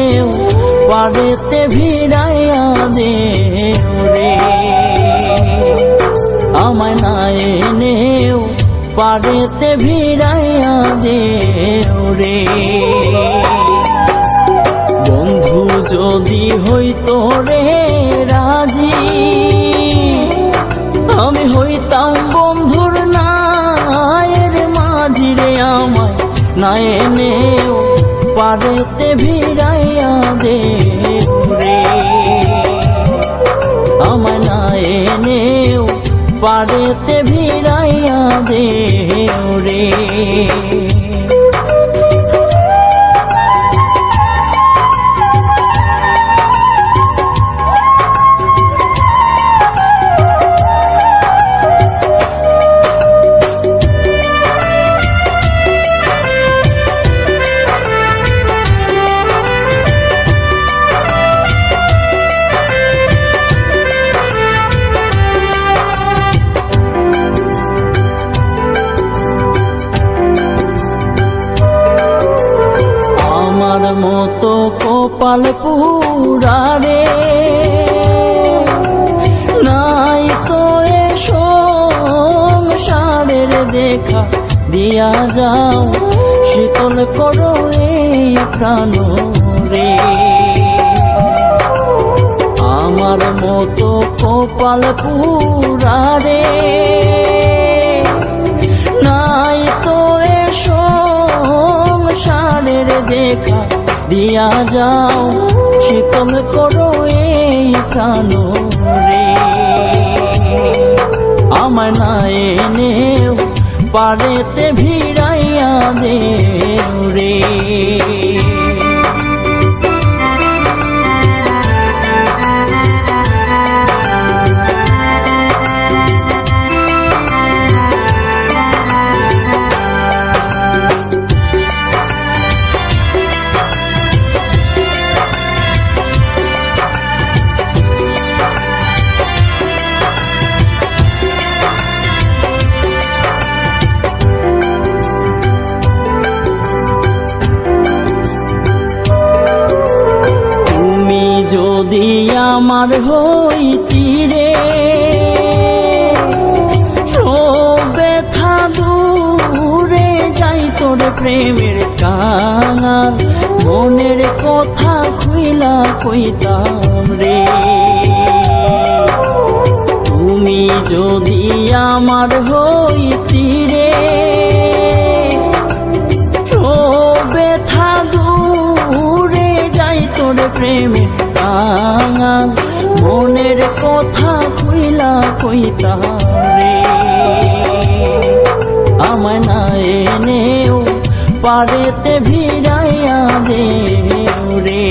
নেও পারেতে ভিড়াইয়া দেও রে, আমায় না এনেও পারেতে ভিড়াইয়া দেও রে। বন্ধু যদি হইতো রে রাজি, আমি হইতাম বন্ধুর নায়ের মাঝি রে, আমায় না এনেও পারেতে ভিড়াইয়া দেও রে, আমায় না এনেও পারেতে ভিড়াইয়া দেও রে। আমার মতো কপাল পুরা রে, নাই তো এ সংসারের দেখা, দিয়া যাও শীতল করো এই প্রাণ রে। আমার মতো কপাল পুরা রে, নাই তো এ সংসারের দেখা, দিয়া যাও শীতল করো এই প্রাণ রে। আমায় না এনেও পারেতে ভিড়াইয়া দেও রে। যদি আমার হইতি রে সব ব্যথা দূরে যাই, তোর প্রেমের কাঙাল মনের কথা খুইলা কইতাম রে। তুমি যদি আমার হইতি রে সব ব্যথা দূরে যাই, তোর প্রেমের কাঙাল মনের কথা খুইলা কইতাম রে। আমায় না এনেও পারেতে ভিড়াইয়া দেও রে।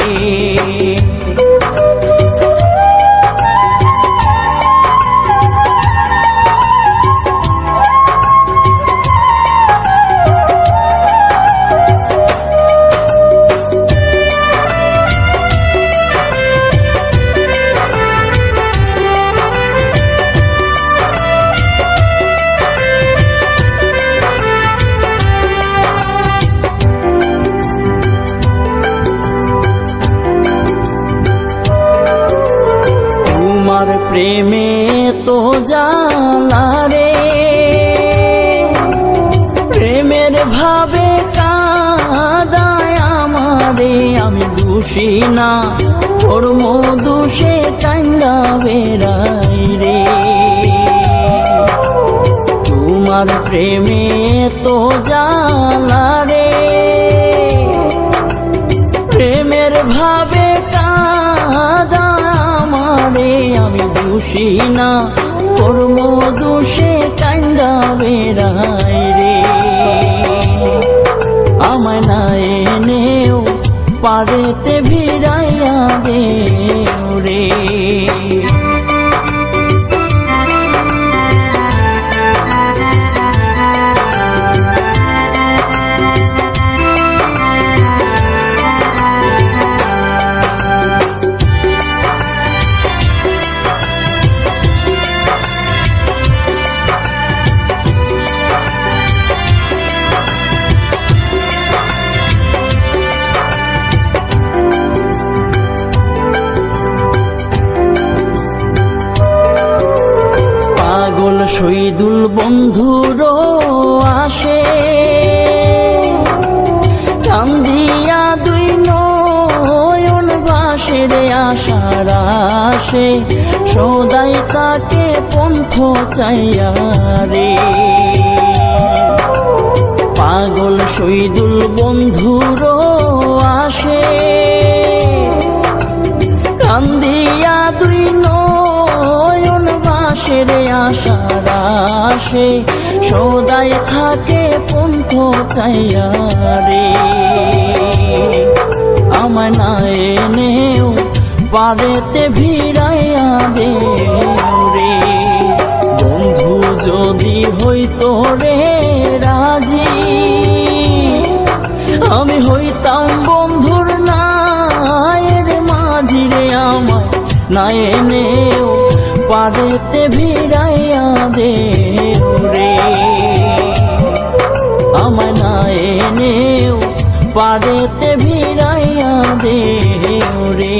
প্রেমে তো জালা রে, প্রেমের ভাবে কাঁদায় আমারে, আমি দোষী না তোর মধুষে কান্দা বেড়াই রে। তোমার প্রেমে তো জালা রে, প্রেমের ভাবে কাঁদায় আমারে, আমি দোষী না তোর মধুষে কান্দা বেড়াই রে। আমায় না এনেও পারেতে ভিড়াইয়া দেও রে। শহীদুল বন্ধুরও আসে, কান্দিয়া দুই নয়ন ভাসে রে আশার আসে, সদাই তাকে পন্থ চাইয়া রে। পাগল শহীদুল বন্ধুরও আসে, কান্দিয়া দুই নয়ন ভাসে রে আশার আসে, সদাই থাকে পন্থ চাইয়া রে। আমায় না এনেও পারেতে ভিড়াইয়া দে রে, বন্ধু যদি হইতো রে রাজি, আমি হইতাম বন্ধুর নায়ের মাঝি রে। আমায় না এনেও পারেতে ভিড়াইয়া দে রে, আমায় না এনেও পারেতে ভিড়াইয়া দে রে।